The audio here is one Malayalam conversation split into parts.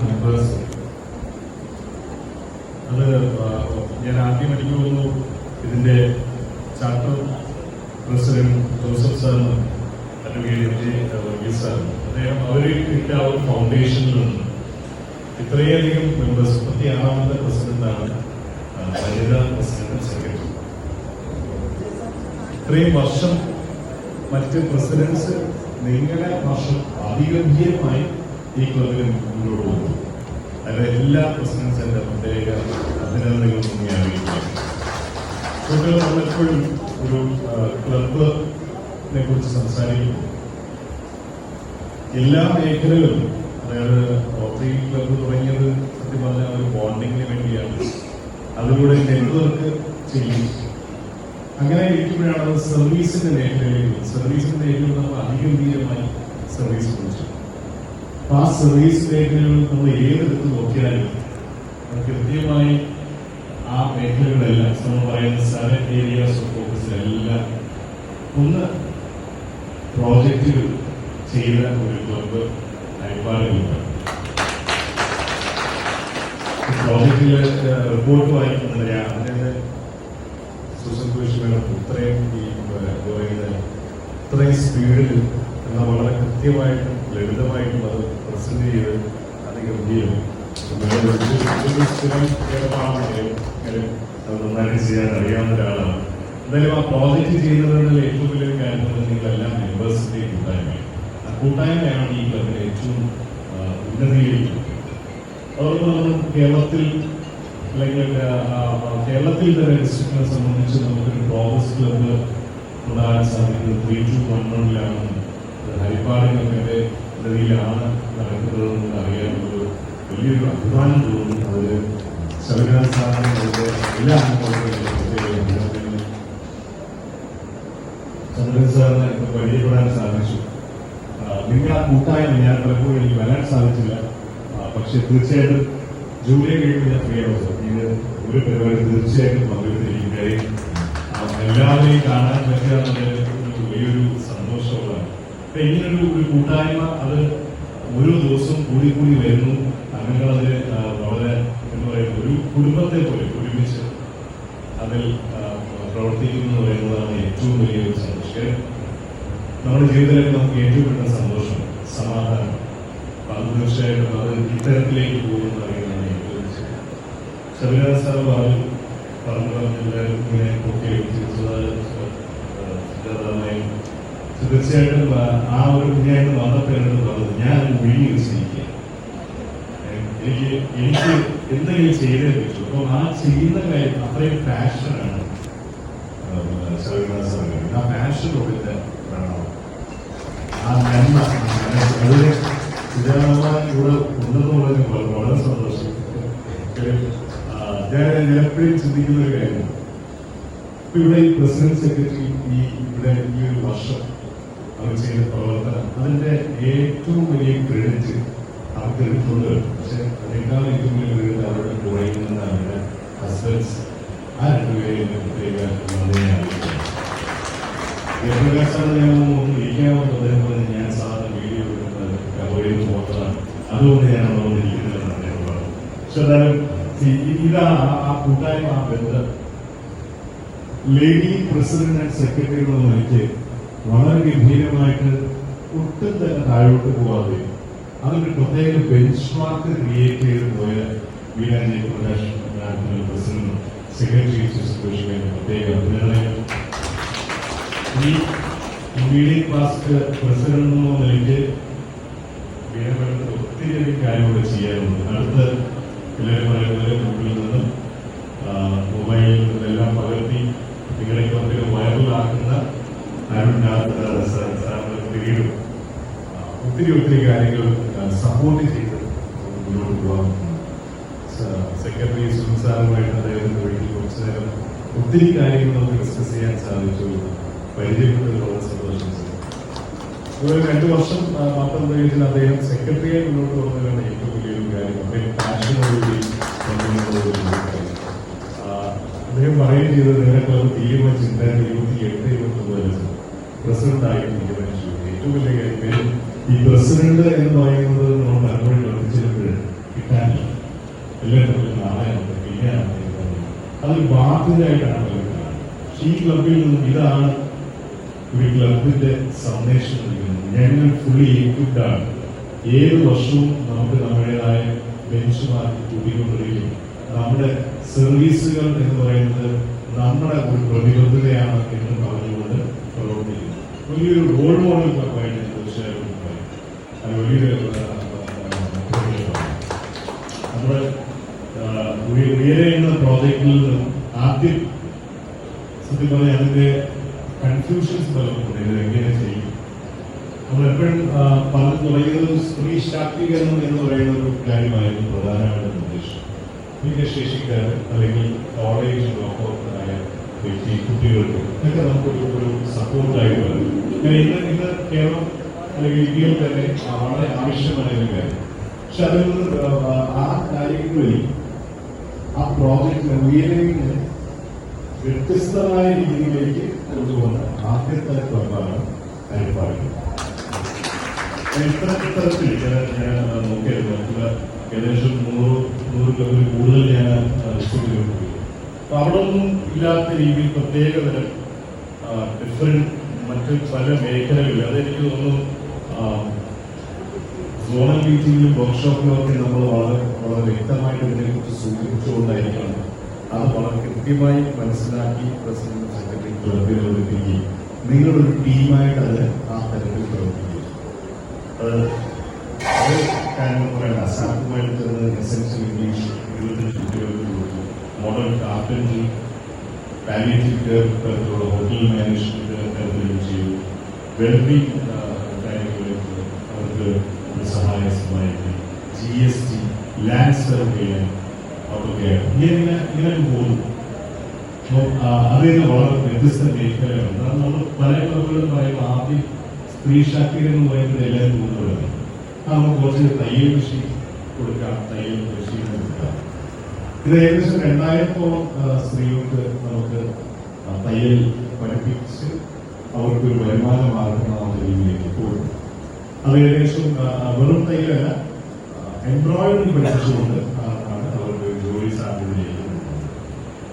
മെമ്പേഴ്സ്. അത് ഞാൻ ആദ്യം എനിക്ക് തോന്നുന്നു ഇതിന്റെ ചാർട്ടർ പ്രസിഡന്റ് ജോസഫ് സാറിനും അഡ്വക്കേറ്റ് വർഗീസ് സാറിനും അവരിട്ട ആ ഒരു ഫൗണ്ടേഷനിൽ നിന്ന് ഇത്രയധികം മെമ്പേഴ്സ് 36ാമത്തെ പ്രസിഡന്റാണ് വനിതാ പ്രസിഡന്റ് സെക്രട്ടറി. ഇത്രയും വർഷം മറ്റ് പ്രസിഡൻസ് നിങ്ങളുടെ വർഷം അധിഗംഭീരമായി ഈ ക്ലബിന് മുന്നോട്ട് പോകുന്നു. അതിന്റെ എല്ലാ പ്രസിഡൻസ് എന്റെ പ്രത്യേക അഭിനന്ദനങ്ങൾ മുന്നേ അറിയിക്കുന്നു. നമ്മളെപ്പോഴും ഒരു ക്ലബിനെ കുറിച്ച് സംസാരിക്കുന്നു. എല്ലാ മേഖലകളും, അതായത് റോട്ടറി ക്ലബ്ബ് തുടങ്ങിയത് സത്യം പറഞ്ഞാൽ ഒരു ബോണ്ടിങ്ങിന് വേണ്ടിയാണ്. അതിലൂടെ നെറ്റ്വർക്ക് ചെയ്യും. അങ്ങനെ ഇരിക്കുമ്പോഴാണ് സർവീസിന്റെ മേഖലയിൽ നമ്മൾ അധിഗംഭീരമായി സർവീസ് കുറിച്ചു. ആ സർവീസ് മേഖലകളിൽ നമ്മൾ ഏതെടുത്ത് നോക്കിയാലും കൃത്യമായി ആ മേഖലകളെല്ലാം നമ്മൾ പറയുന്ന 7 ഏരിയാസ് ഓഫ് ഫോക്കസിലെല്ലാം ഒന്ന് പ്രോജക്റ്റുകൾ ചെയ്ത ഒരു ക്ലബ്ബ് ഹരിപ്പാടിലുണ്ട്. പ്രോജക്റ്റിലെ റിപ്പോർട്ട് വായിക്കുന്നത് അതിൻ്റെ സുസംഘോഷിക്കണം ഇത്രയും സ്പീഡിൽ എന്നാൽ വളരെ കൃത്യമായിട്ടും ലളിതമായിട്ടും അത് പ്രസന്റ് ചെയ്ത് അതിഗംഭീരം നന്നായിട്ട് ചെയ്യാൻ അറിയാവുന്ന ഒരാളാണ്. എന്തായാലും ആ പ്രോജക്റ്റ് ചെയ്യുന്നതിനുള്ള ഏറ്റവും വലിയൊരു കാര്യം നിങ്ങളെല്ലാം മെമ്പേഴ്സിന്റെ കൂട്ടായ്മയാണ്. ആ കൂട്ടായ്മയാണ് ഈ ക്ലബിനെ ഏറ്റവും ഉന്നതീകരിക്കുന്നത്. അതോടൊപ്പം നമ്മൾ കേരളത്തിൽ തന്നെ ഡിസ്ട്രിക്റ്റിനെ സംബന്ധിച്ച് നമുക്കൊരു പ്രോഗ്രസ് ക്ലബ്ബ് ഉണ്ടാകാൻ സാധിക്കുന്നത് 3211 ഹരിപ്പാടിനൊക്കെ നദിയിലാണ് നടക്കുന്നതെന്ന് അറിയാനുള്ളൊരു വലിയൊരു അഭിമാനം തോന്നുന്നു. അതിൽ ശബരിനാഥ് സാറിന് അതിന്റെ എല്ലാ ചന്ദ്രൻ സാറിന് പരിചയപ്പെടാൻ സാധിച്ചു. നിങ്ങൾ ആ കൂട്ടായ്മ ഞാൻ പലപ്പോഴും എനിക്ക് വരാൻ സാധിച്ചില്ല. പക്ഷെ തീർച്ചയായിട്ടും ജൂലൈ കഴിയുമ്പോൾ ഞാൻ ഫ്രീ ആവുന്നത് ഇത് ഒരു പരിപാടി തീർച്ചയായിട്ടും പങ്കെടുത്തിരിക്കും. കാര്യം എല്ലാവരെയും കാണാൻ പറ്റുക എന്നുള്ളത് വലിയൊരു സന്തോഷമുള്ളതാണ്. അപ്പൊ ഇങ്ങനൊരു കൂട്ടായ്മ അത് ഓരോ ദിവസവും കൂടി വരുന്നു. അംഗങ്ങളതിൽ വളരെ എന്താ പറയുക ഒരു കുടുംബത്തെ പോലെ ഒരുമിച്ച് അതിൽ പ്രവർത്തിക്കുന്നു എന്ന് പറയുന്നതാണ് ഏറ്റവും വലിയൊരു സന്തോഷം. നമ്മുടെ ജീവിതത്തിലേക്ക് നമുക്ക് ഏറ്റവും കിട്ടുന്ന സന്തോഷം സമാധാനം. അത് തീർച്ചയായിട്ടും അത് ഇത്തരത്തിലേക്ക് പോകുമെന്ന് അറിയുന്നതാണ് ഏറ്റവും ശബരിനാഥ് സാർ പറഞ്ഞെല്ലാവരും ഇങ്ങനെ ഒക്കെ തീർച്ചയായിട്ടും ആ ഒരു കുഞ്ഞായിട്ട് വന്നപ്പോഴാണ് പറഞ്ഞത് ഞാൻ വീഡിയോ വെച്ചിരിക്കുക. എനിക്ക് എന്തെങ്കിലും ചെയ്തേ പറ്റൂ. അപ്പം ആ ചെയ്യുന്ന കാര്യം അത്രയും പാഷനാണ് ശബരിനാഥ് സാർ. ആ പാഷൻ കൊടുത്ത ആ നന്മ അതിന് ഇവിടെ ഉണ്ടെന്ന് പറഞ്ഞ വളരെ സന്തോഷം. ഞാൻ എപ്പോഴും ചിന്തിക്കുന്ന ഒരു കാര്യം, ഇപ്പൊ ഇവിടെ ഈ പ്രസിഡന്റ് സെക്രട്ടറി ഇവിടെ ഈ ഒരു വർഷം അവർ ചെയ്ത പ്രവർത്തനം അതിന്റെ ഏറ്റവും വലിയ ക്രെഡിറ്റ് അവർക്ക് എടുത്തുണ്ട്. പക്ഷെ അതിനേക്കാൾ ഏറ്റവും വലിയ ക്രെഡിറ്റ് അവരുടെ കൂടെ നിന്ന് അവരുടെ ഹസ്ബൻഡ്സ് ആ രണ്ടുപേരെയും പ്രത്യേക നന്ദിയെ അറിയിക്കുന്നു. ജയപ്രകാശാണ് ഞാനൊന്നും ഇരിക്കാമെന്ന് അതേപോലെ ഞാൻ സാധാരണ വീഡിയോ എടുക്കുന്നത് കവർ ചെയ്ത് പോകുന്നതാണ്. അതുകൊണ്ട് ഞാൻ അവിടെ ഇരിക്കുന്നില്ലെന്ന് അദ്ദേഹം പറഞ്ഞു. പക്ഷെ എന്തായാലും ഇതാ ആ കൂട്ടായ്മ ആ ബന്ധം ലേഡി പ്രസിഡന്റ് ആൻഡ് സെക്രട്ടറി എന്നുള്ള നിലയ്ക്ക് വളരെ ഗംഭീരമായിട്ട് ഒട്ടും തന്നെ താഴോട്ട് പോവാതെ അതൊരു പ്രത്യേക ബെഞ്ച് മാർക്ക് ക്രിയേറ്റ് ചെയ്ത് പോയ വീരാജി പ്രകാശ് പ്രസിഡന്റും സെക്രട്ടറി പ്രത്യേക അഭിനന്ദനങ്ങൾ. ഈ മീഡിയം ക്ലാസ് പ്രസിഡന്റ് എന്നുള്ള നിലയ്ക്ക് വീരപരത്തിൽ ഒത്തിരി കാര്യങ്ങൾ ചെയ്യാറുണ്ട്. അടുത്ത് എല്ലാവരും പറയുന്നത് മുമ്പിൽ നിന്നും മൊബൈലിൽ നിന്നെല്ലാം പകർത്തി നിങ്ങളെ ക്ലബിൽ വൈറലാക്കുന്ന പിന്നീടും ഒത്തിരി കാര്യങ്ങൾ സപ്പോർട്ട് ചെയ്ത് മുന്നോട്ട് പോകാൻ സെക്രട്ടറി സുനിസാറുമായിട്ട് അദ്ദേഹത്തിന്റെ വീട്ടിൽ കുറച്ചു നേരം ഒത്തിരി കാര്യങ്ങൾ നമുക്ക് ഡിസ്കസ് ചെയ്യാൻ സാധിച്ചു. പരിചയപ്പെട്ടത് വളരെ സന്തോഷം. ഒരു 2 വർഷം മാത്രം പ്രയോഗിച്ചാൽ അദ്ദേഹം സെക്രട്ടറിയായി മുന്നോട്ട് പോകുന്നതിനാണ് ഏറ്റവും വലിയൊരു കാര്യം. അദ്ദേഹം പാഷനോടുകൂടി അദ്ദേഹം പറയുകയും ചെയ്തത് നിങ്ങളെ തീരുമാനിച്ച് 2028-29 പ്രസിഡന്റ് ആയിട്ട് തീരുമാനിച്ചു. ഏറ്റവും വലിയ കാര്യം ഈ പ്രസിഡന്റ് എന്ന് പറയുന്നത് നമ്മൾ പലപ്പോഴും എല്ലാവരും നാളെ നമുക്ക് പിന്നെ അതൊരു ബാധ്യതയായിട്ടാണ് വരുന്നത്. പക്ഷെ ഈ ക്ലബിൽ നിന്നും ഇതാണ് ഒരു ക്ലബിന്റെ സന്ദേശം നൽകുന്നത്. ഞങ്ങൾ ഫുള്ളി എക്വിപ്ഡ് ആണ്. ഏത് വർഷവും നമുക്ക് നമ്മുടേതായ ബെഞ്ച് മാർക്ക് കൂട്ടിക്കൊണ്ടിരിക്കും. നമ്മുടെ സർവീസുകൾ എന്ന് പറയുന്നത് നമ്മുടെ ഒരു പ്രതിബദ്ധതയാണ് എന്ന് പറഞ്ഞുകൊണ്ട് പ്രവർത്തിക്കുന്നു. വലിയൊരു റോൾ മോഡൽ ക്ലബായിട്ട് തീർച്ചയായിട്ടും പറയും. അത് വലിയൊരു നമ്മുടെ ഉയരെ എന്ന പ്രോജക്റ്റിൽ നിന്നും ആദ്യം സത്യം പറഞ്ഞാൽ അതിന്റെ കൺഫ്യൂഷൻസ് പലർക്കും ഇത് എങ്ങനെ ചെയ്യും. നമ്മളെപ്പോഴും പറഞ്ഞു തുടങ്ങിയത് സ്ത്രീ ശാക്തീകരണം എന്ന് പറയുന്ന ഒരു കാര്യമായിരുന്നു പ്രധാനമായിട്ടും ഉദ്ദേശം. ഭിന്നശേഷിക്കാർ അല്ലെങ്കിൽ കോളേജ് ഡ്രോപ്പൗട്ടായ വ്യക്തി കുട്ടികൾക്ക് ഇതൊക്കെ നമുക്കൊരു സപ്പോർട്ടായിട്ട് വരും. ഇന്ന് കേരളം അല്ലെങ്കിൽ ഇന്ത്യയിൽ തന്നെ വളരെ ആവശ്യമായ ഒരു കാര്യം. പക്ഷെ അതിൽ നിന്ന് ആ കാര്യങ്ങളിൽ ആ പ്രോജക്റ്റിന് ഉയരവിന് വ്യത്യസ്തമായ രീതിയിലേക്ക് കൊണ്ടുപോകുന്ന ആദ്യത്തെ ക്ലബാണ് അരിപ്പാടി. ഇത്തരത്തിൽ ഞാൻ നോക്കിയായിരുന്നു. ഏകദേശം 100 ക്ലബിൽ കൂടുതൽ ഞാൻ റിസോർട്ടിലോട്ട് പോയി. അപ്പൊ അവിടെ ഒന്നും ഇല്ലാത്ത രീതിയിൽ പ്രത്യേകതരം ഡിഫറെന്റ് മറ്റ് പല മേഖലകളിൽ അതെനിക്ക് തോന്നുന്നു സോണൽ മീറ്റിംഗിലും വർക്ക്ഷോപ്പിലും ഒക്കെ നമ്മൾ വളരെ വ്യക്തമായിട്ട് ഇതിനെക്കുറിച്ച് സൂചിപ്പിച്ചുകൊണ്ടായിരിക്കണം അത് വളരെ കൃത്യമായി മനസ്സിലാക്കി പ്രസിഡന്റ് സെക്രട്ടറി ക്ലബിൽ അവതരിപ്പിക്കുകയും നിങ്ങളൊരു ടീമായിട്ട് അത് ആ തരത്തിൽ പ്രവർത്തിക്കുകയും അത് കാര്യങ്ങൾ പറയണ്ട. സാമ്പുമായിട്ട് ചേർന്ന് എസെൻഷ്യൽ ഇംഗ്ലീഷ് 25 കുട്ടികൾക്ക് കൊടുത്തു. മോഡേൺ കാർപ്പൻട്രി, പാലിയേറ്റീവ് കെയർ തരത്തിലുള്ള ഹോട്ടൽ മാനേജ്മെന്റ് തരത്തിലും ചെയ്തു. വെൽബീങ് കാര്യങ്ങളിലേക്ക് അവർക്ക് സഹായമായി GST, ലാൻഡ് സർവേ, അതൊക്കെ ഇങ്ങനെ പോകുന്നു. അതിന് വളരെ വ്യത്യസ്ത മേഖലകളുണ്ട്. അത് നമ്മൾ പല ക്ലബുകളും പറയുമ്പോൾ ആദ്യം സ്ത്രീ ശാക്തീകരണം എന്ന് പറയുന്നത് എല്ലാവരും കൊണ്ടുവരണം. നമുക്ക് കുറച്ച് തയ്യൽ കൃഷി കൊടുക്കാം, തയ്യൽ പരിശീലനം കൊടുക്കാം. ഇത് ഏകദേശം 2000-ഓളം സ്ത്രീകൾക്ക് നമുക്ക് തയ്യൽ പഠിപ്പിച്ച് അവർക്കൊരു വരുമാന മാർഗമാവുന്ന രീതിയിലേക്ക് പോകും. അത് ഏകദേശം വെറും തയ്യലല്ല, എംബ്രോയിഡറി പഠിപ്പിച്ചുകൊണ്ട് ആണ് അവർക്ക് ജോലി സാധ്യതയിലേക്ക് കൊടുക്കുന്നത്.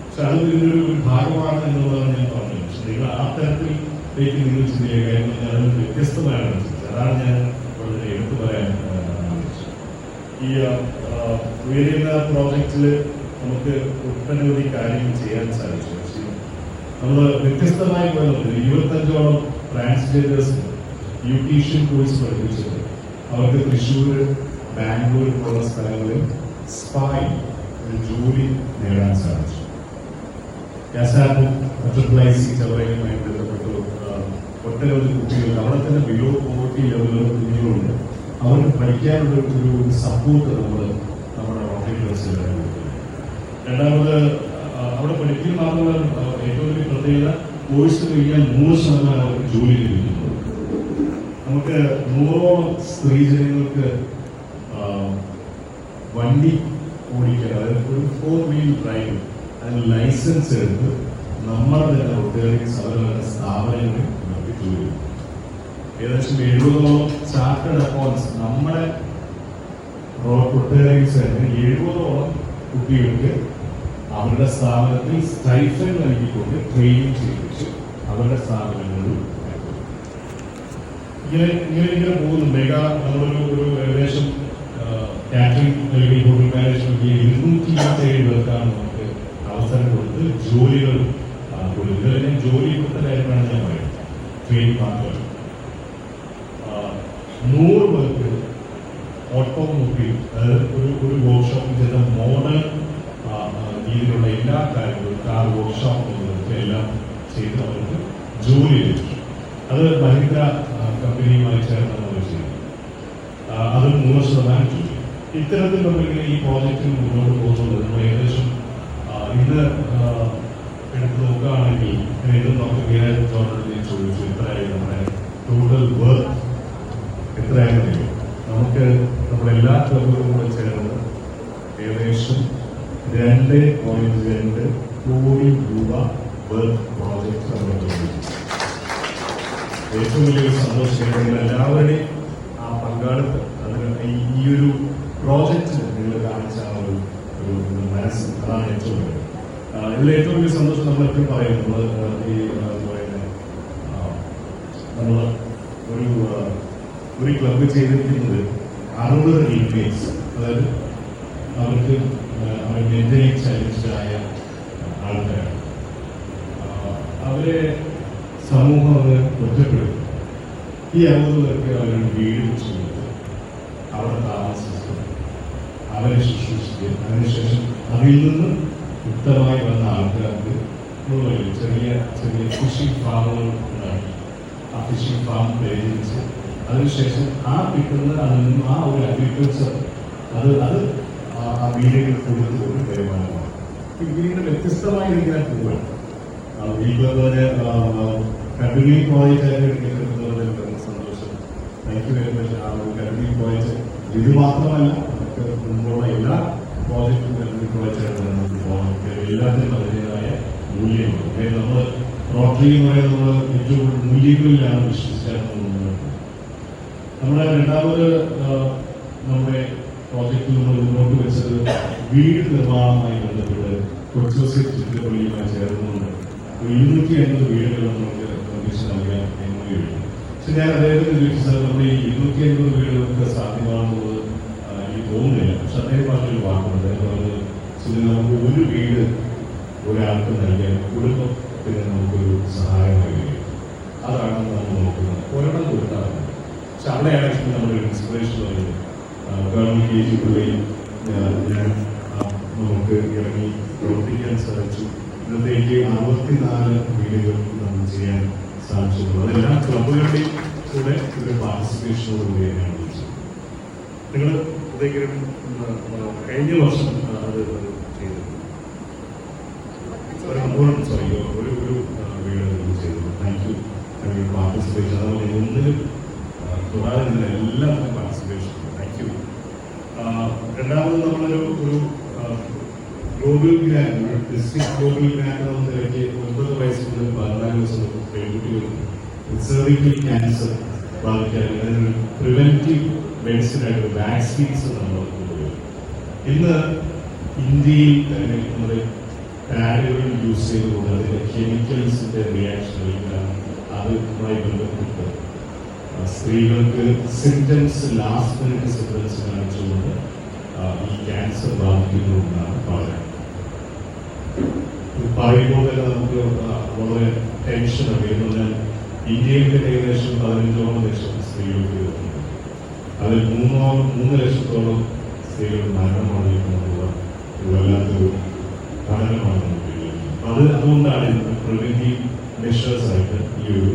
പക്ഷെ അത് ഇതിനൊരു ഭാഗമാണ് എന്നുള്ളതാണ് ഞാൻ പറഞ്ഞത്. പക്ഷെ നിങ്ങൾ ആ തരത്തിലേക്ക് നിങ്ങൾ ചിന്തിക്കുക. കാര്യം ഞാൻ വ്യത്യസ്തമായാണ് ചിന്തിച്ചത്. അതാണ് ഞാൻ വളരെ എടുത്തു പറയാൻ ആഗ്രഹിച്ചത്. ഈ ഉയരുന്ന പ്രോജക്റ്റിൽ നമുക്ക് ഒട്ടനവധി കാര്യങ്ങൾ ചെയ്യാൻ സാധിച്ചു. പക്ഷേ നമ്മൾ വ്യത്യസ്തമായി പോയത് 25ഓളം ട്രാൻസ്ജെൻഡേഴ്സ് ബ്യൂട്ടീഷ്യൻ കോഴ്സ് പഠിപ്പിച്ചത് അവർക്ക് തൃശ്ശൂർ, ബാംഗ്ലൂർ പോലുള്ള സ്ഥലങ്ങളിൽ സ്പായിൽ ഒരു ജോലി നേടാൻ സാധിച്ചു. ചവറയുമായി ബന്ധപ്പെട്ടു ഒട്ടനവധി കുട്ടികൾ അവിടെ തന്നെ ബിലോ പോവർട്ടി ലെവലുള്ള കുഞ്ഞുങ്ങളുണ്ട്. അവർക്ക് പഠിക്കാനുള്ള ഒരു സപ്പോർട്ട് നമ്മുടെ റോട്ടറി ക്ലബ്സിൽ കൊടുക്കുന്നു. രണ്ടാമത് അവിടെ പഠിക്കുക മാത്രമല്ല, ഏറ്റവും വലിയ പ്രത്യേകത കോഴ്സ് കഴിഞ്ഞാൽ 100% അവർക്ക് ജോലി ലഭിക്കുന്നു. നമുക്ക് 100ഓളം സ്ത്രീജനങ്ങൾക്ക് വണ്ടി ഓടിക്കാൻ, അതായത് ഒരു 4 വീൽ ഡ്രൈവ് അതിന് ലൈസൻസ് എടുത്ത് നമ്മുടെ തന്നെ റോട്ടറി സഹകരണ സ്ഥാപനങ്ങളിൽ നമുക്ക് ജോലി. ഏകദേശം 70ഓളം ചാർട്ടേഡ് അക്കൗണ്ട്സ് നമ്മുടെ റോട്ടറീസ് തന്നെ 70ഓളം കുട്ടികൾക്ക് അവരുടെ സ്ഥാപനത്തിൽ സ്റ്റൈഫൻ നൽകിക്കൊണ്ട് ട്രെയിനിങ് ചെയ്യിപ്പിച്ച് അവരുടെ സ്ഥാപനങ്ങളിൽ ഇങ്ങനെ പോകുന്നു. മെഗാ നമ്മളൊരു ഏകദേശം കാറ്ററിംഗ് അല്ലെങ്കിൽ ഹോട്ടൽ മാനേജ്മെന്റ് 227 പേർക്കാണ് നമുക്ക് അവസരം കൊടുത്ത് ജോലികൾ കൊടുക്കുക. അല്ലെങ്കിൽ ജോലി കൊടുത്ത കാര്യമാണ് ഞാൻ പറയുന്നത്. ട്രെയിനിങ് മാത്രമല്ല, 100 പേർക്ക് ഓട്ടോമൊബൈൽ, അതായത് ഒരു വർക്ക്ഷോപ്പിൽ ചെന്ന മോഡേൺ രീതിയിലുള്ള എല്ലാ കാര്യങ്ങളും, കാർ വർക്ക്ഷോപ്പ് എല്ലാം ചെയ്ത് അവർക്ക് ജോലി ലഭിച്ചു. അത് മഹീന്ദ്ര കമ്പനിയുമായി ചേർന്ന് നമ്മൾ ചെയ്തു. അത് 100% ജോലി. ഇത്തരത്തിൽ നമ്മളിങ്ങനെ ഈ പ്രോജക്റ്റിൽ മുന്നോട്ട് പോകുന്നത് നമ്മൾ ഏകദേശം ഇന്ന് എടുത്ത് നോക്കുകയാണെങ്കിൽ ഇത് നമുക്ക് ഗേജോടെ ചോദിച്ചു എത്രയായി നമ്മുടെ ടോട്ടൽ വർക്ക് എത്രയായിരുന്നു. നമുക്ക് നമ്മളെല്ലാ ക്ലബുകളും കൂടെ ചേർന്ന് ഏകദേശം 2.2 കോടി രൂപ വർക്ക് പ്രോജക്റ്റ് നമ്മൾ നിർമ്മിച്ചു. ഏറ്റവും വലിയൊരു സന്തോഷം എല്ലാവരുടെയും ആ പങ്കാളിത്തം, അതിന് ഈ ഒരു പ്രോജക്റ്റിന് നിങ്ങൾ കാണിച്ച ഒരു ഒരു മനസ്സ്, അതാണ് ഏറ്റവും വലിയ. ഇതിൽ ഏറ്റവും വലിയ സന്തോഷം നമ്മളെപ്പോഴും പറയും, നമ്മൾ ഈ നമ്മൾ ഒരു ക്ലബ്ബ് ചെയ്തിരിക്കുന്നത് 60 ഇൻമേറ്റ്സ്, അതായത് അവർക്ക് അവർ മെന്റലി ചലഞ്ചായ ആൾക്കാരാണ്. അവരെ സമൂഹം അത് ഒറ്റപ്പെടും. ഈ 60 പേർക്ക് അവരുടെ വീട് വെച്ച് കൊടുത്ത് അവിടെ താമസിച്ച് അവരെ ശുശ്രൂഷിക്കുക. അതിനുശേഷം അതിൽ നിന്ന് യുക്തമായി വന്ന ആൾക്കാർക്ക് ചെറിയ ചെറിയ ഫിഷിംഗ് ഫാമുകൾ ഉണ്ടാക്കി ആ ഫിഷിംഗ് ഫാം പരിചരിച്ച് അതിനുശേഷം ആ കിട്ടുന്ന അതിൽ നിന്നും ആ ഒരു അഗ്രികൾച്ചർ അത് ആ വീടുകൾ കൊടുത്ത് ഒരു വരുമാനമാണ്. ഈ വീടിന് വ്യത്യസ്തമായ രീതിയിൽ പോവുകയാണ്. വീട്ടിലെ കണ്ടിന്യൂ പ്രോജക്റ്റായിട്ട് എടുക്കുന്നതിൽ സന്തോഷം. Thank you very much. ആ ഒരു കണ്ടിന്യൂ പ്രോജക്റ്റ് ഇത് മാത്രമല്ല, നമുക്ക് മുമ്പുള്ള എല്ലാ പ്രോജക്റ്റും കണ്ടിന്യൂ പ്രോജക്റ്റായിട്ട് നമുക്ക് പോകാൻ എല്ലാത്തിനും അതിൻ്റെതായ മൂല്യമുണ്ട്. നമ്മൾ റോട്ടറി എന്ന് പറയുന്നത് നമ്മൾ ഏറ്റവും മൂല്യങ്ങളിലാണ് വിശ്വസിച്ചാണ് നമ്മുടെ രണ്ടാമത് നമ്മുടെ പ്രോജക്റ്റിൽ നമ്മൾ മുന്നോട്ട് വെച്ചത് വീട് നിർമ്മാണവുമായി ബന്ധപ്പെട്ട് കൊച്ചി ചിത്രപ്പള്ളിയുമായി ചേർന്നുകൊണ്ട് 250 വീടുകൾ നമുക്ക് നിർമ്മിച്ച് നൽകാൻ എന്നുകയാണ്. പക്ഷെ ഞാൻ അദ്ദേഹത്തിന് ചോദിച്ചാൽ നമ്മൾ ഈ 250 വീടുകൾക്ക് സാധ്യമാണെന്നുള്ളത് എനിക്ക് തോന്നുന്നില്ല. പക്ഷെ അദ്ദേഹം പറഞ്ഞൊരു വാക്കുണ്ട്, നമുക്ക് ഒരു വീട് ഒരാൾക്ക് നൽകാൻ കുടുംബത്തിന് നമുക്കൊരു സഹായമായി വരും. അതാണ് നമ്മൾ നോക്കുന്നത്. ഒരെണ്ണം കൊടുക്കാറുണ്ട്. പക്ഷെ അവിടെയാണ് നമ്മുടെ ഇൻസ്പിറേഷൻ പറയുന്നത്. ഗവൺമെന്റ് കേജിക്കുള്ളിൽ ഞാൻ നമുക്ക് ഇറങ്ങി പ്രവർത്തിക്കാൻ സാധിച്ചു. ഇന്നത്തേക്ക് 64 വീടുകൾ നമ്മൾ ചെയ്യാൻ സാധിച്ചിട്ടുള്ളൂ. അതെല്ലാം ക്ലബുകളുടെയും കൂടെ ഒരു പാർട്ടിസിപ്പേഷനോടുകൂടി തന്നെയാണ് വിളിച്ചത്. നിങ്ങൾ കഴിഞ്ഞ വർഷം അത് ചെയ്തു ഒരു വീട് നിങ്ങൾ ചെയ്തു. Thank you participation. അതുപോലെ ഒന്നിലും കൂടാതെ എല്ലാവർക്കും പാർട്ടിസിപ്പേഷൻ. Thank you. രണ്ടാമത് നമ്മളൊരു global grand, district global grand എന്ന നിലയ്ക്ക് 9 വയസ്സ് മുതൽ 14 വയസ്സ് പെൺകുട്ടികൾക്ക് സെർവിക്കൽ ക്യാൻസർ ബാധിക്കാൻ അതിനൊരു പ്രിവെന്റീവ് മെഡിസിനായിട്ട് വാക്സിൻസ് നമ്മൾ കൊണ്ടുവരും. ഇന്ന് ഇന്ത്യയിൽ തന്നെ നമ്മുടെ പാഡുകൾ യൂസ് ചെയ്തുകൊണ്ട് അതിന്റെ കെമിക്കൽസിന്റെ റിയാക്ഷനുകളാണ് അതുമായി ബന്ധപ്പെട്ട് സ്ത്രീകൾക്ക് സിംറ്റംസ് ലാസ്റ്റ് മിനിറ്റ് സിംറ്റംസ് കാണിച്ചുകൊണ്ട് ഈ ക്യാൻസർ ബാധിക്കുന്നുണ്ടെന്നാണ് പറയുമ്പോൾ തന്നെ നമുക്ക് വളരെ ടെൻഷൻ അറിയുന്നത്. ഇന്ത്യയിൽ ഏകദേശം 15 ലക്ഷം സ്ത്രീകൾക്ക് അതിൽ 3 ലക്ഷത്തോളം സ്ത്രീകൾ മരണമടയുന്നുള്ള വല്ലാത്തൊരു പഠനമാണ് നമുക്ക്. അതുകൊണ്ടാണ് പ്രിവെന്റീവ് മെഷേഴ്സ് ആയിട്ട് ഈ ഒരു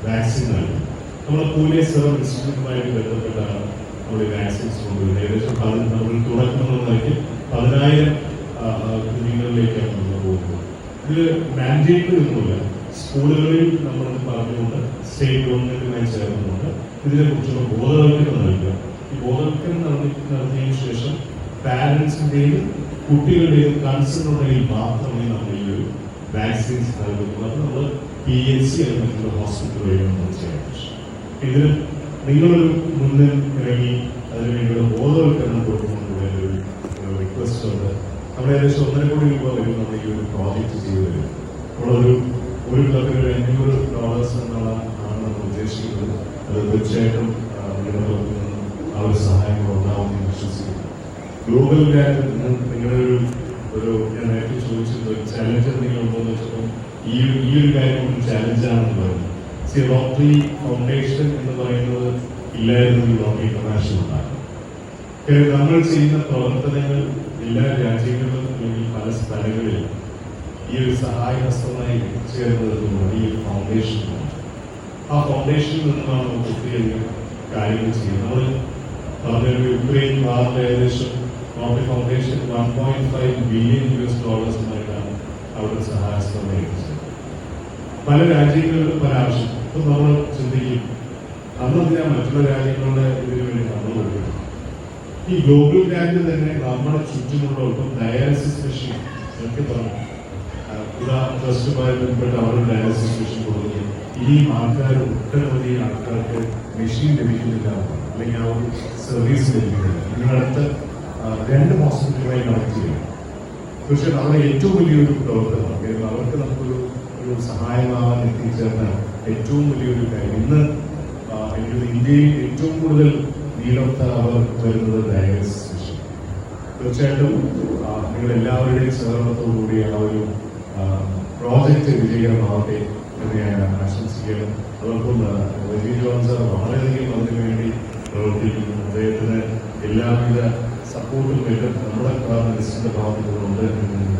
വാക്സിൻ ആയിട്ട് നമ്മുടെ പൂനെ സെറം ഇൻസ്റ്റിറ്റ്യൂട്ടുമായിട്ട് ബന്ധപ്പെട്ടാണ് നമ്മൾ ഈ വാക്സിൻസ് കൊണ്ടുവരുന്നത്. ഏകദേശം നമ്മൾ തുടക്കമെന്നതായിട്ട് 10,000 കുഞ്ഞുങ്ങളിലേക്കാണ് നമ്മൾ പോകുന്നത്. ഇത് മാൻഡേറ്ററി ഒന്നുമില്ല. സ്കൂളുകളിൽ നമ്മൾ പറഞ്ഞുകൊണ്ട് സ്റ്റേറ്റ് ഗവൺമെന്റുമായി ചേർന്നുകൊണ്ട് ഇതിനെക്കുറിച്ചുള്ള ബോധവൽക്കരണം നൽകുക. ഈ ബോധവൽക്കരണം നടത്തിയതിനു ശേഷം പാരന്റ്സിന്റെയും കുട്ടികളുടെയും കൺസേൺ ഉണ്ടെങ്കിൽ മാത്രമേ നമ്മൾ ഈ ഒരു വാക്സിൻസ് നൽകുന്നു. അത് നമ്മൾ PHC അല്ലെങ്കിൽ മറ്റുള്ള ഹോസ്പിറ്റൽ വഴി നമ്മൾ ചെയ്യാൻ പറ്റും. ഇതിന് നിങ്ങളൊരു മുന്നിൽ ഇറങ്ങി അതിനുവേണ്ടിയുള്ള ബോധവൽക്കരണം കൊടുക്കുന്നുണ്ട് ഒരു റിക്വസ്റ്റ് ഉണ്ട്. നമ്മൾ ഏകദേശം 1.5 കോടി രൂപ വരും നമ്മൾ ഈ ഒരു പ്രോജക്റ്റ് ചെയ്തു തരും. നമ്മളൊരു ക്ലബിന് ഒരു $500 എന്നുള്ളതാണ് നമ്മൾ ഉദ്ദേശിക്കുന്നത്. അത് തീർച്ചയായിട്ടും നിങ്ങളുടെ ഭാഗത്തു നിന്നും ആ ഒരു സഹായം ഉണ്ടാവുമെന്ന് വിശ്വസിക്കുന്നു. ഗ്ലോബൽ ഗ്രാൻഡ് നിങ്ങളുടെ ഒരു ഞാൻ നേരത്തെ ചോദിച്ചത് ചലഞ്ച് എന്തെങ്കിലും ഉണ്ടോയെന്ന് വെച്ചപ്പോൾ ഈ ഒരു കാര്യം ഒരു ചലഞ്ചാണെന്ന് പറയുന്നത്. റോട്ടറി ഫൗണ്ടേഷൻ എന്ന് പറയുന്നത് ഇല്ലായിരുന്നു റോട്ടറി ഇന്റർനാഷണൽ ഉണ്ടാകും. നമ്മൾ ചെയ്യുന്ന പ്രവർത്തനങ്ങൾ എല്ലാ രാജ്യങ്ങളിലും അല്ലെങ്കിൽ പല സ്ഥലങ്ങളിലും ഈ ഒരു സഹായ ഹസ്തമായി എത്തിച്ചേർന്നതുകൊണ്ടാണ് ഈ ഒരു ഫൗണ്ടേഷൻ. ആ ഫൗണ്ടേഷനിൽ നിന്നാണ് നമുക്ക് ഒത്തിരിയധികം കാര്യങ്ങൾ ചെയ്യുന്നത്. നമ്മൾ പറഞ്ഞൊരു യുക്രൈൻ വാറിന്റെ ഏകദേശം റോട്ടറി ഫൗണ്ടേഷൻ $1.5 ബില്യൺ ആയിട്ടാണ് അവരുടെ സഹായഹസ്തമായി എത്തിച്ചത്. പല രാജ്യങ്ങളിലും പല ആവശ്യം. ഇപ്പം നമ്മൾ ചിന്തിക്കും അന്നെന്തിനാ മറ്റുള്ള രാജ്യങ്ങളുടെ ഇതിനു വേണ്ടി നമ്മൾ കൊടുക്കുന്നത്. ഈ ഗ്ലോബൽ ഗ്രാൻഡ് തന്നെ നമ്മുടെ ചുറ്റുമുള്ളവർക്കും ഡയാലിസിസ് മെഷീൻ ഒക്കെ പറഞ്ഞു ട്രസ്റ്റുമായി ബന്ധപ്പെട്ട് അവരുടെ ഡയാലിസിസ് മെഷീൻ കൊടുക്കുകയും ഇനിയും ഒട്ടനവധി ആൾക്കാർക്ക് മെഷീൻ ലഭിക്കുന്നില്ല അല്ലെങ്കിൽ ആ ഒരു സർവീസ് ലഭിക്കുന്നില്ല. നിങ്ങളടുത്ത രണ്ട് ഹോസ്പിറ്റലുമായി കണക്ട് ചെയ്യണം. തീർച്ചയായിട്ടും അവരുടെ ഏറ്റവും വലിയൊരു പ്രവർത്തനം, അവർക്ക് നമുക്കൊരു സഹായമാവാൻ എത്തിച്ചേർന്ന ഏറ്റവും വലിയൊരു കാര്യം. ഇന്ന് എനിക്ക് ഇന്ത്യയിൽ ഏറ്റവും കൂടുതൽ നീളത്ത അവർ വരുന്നത് ഡയാലിസിസ് മിഷൻ. തീർച്ചയായിട്ടും നിങ്ങളെല്ലാവരുടെയും സഹകരണത്തോടുകൂടി ആ ഒരു പ്രോജക്റ്റ് വിജയകരമാവട്ടെ എന്ന് ഞാൻ ആശംസിക്കുകയാണ്. അതോടൊപ്പം രജി ജോൺ സാർ വളരെയധികം അതിനു വേണ്ടി പ്രവർത്തിക്കുന്നു. അദ്ദേഹത്തിന് എല്ലാവിധ സപ്പോർട്ടും എല്ലാം നമ്മുടെ ലിസ്റ്റിന്റെ ഭാഗത്തുനിന്നുണ്ട് എന്ന്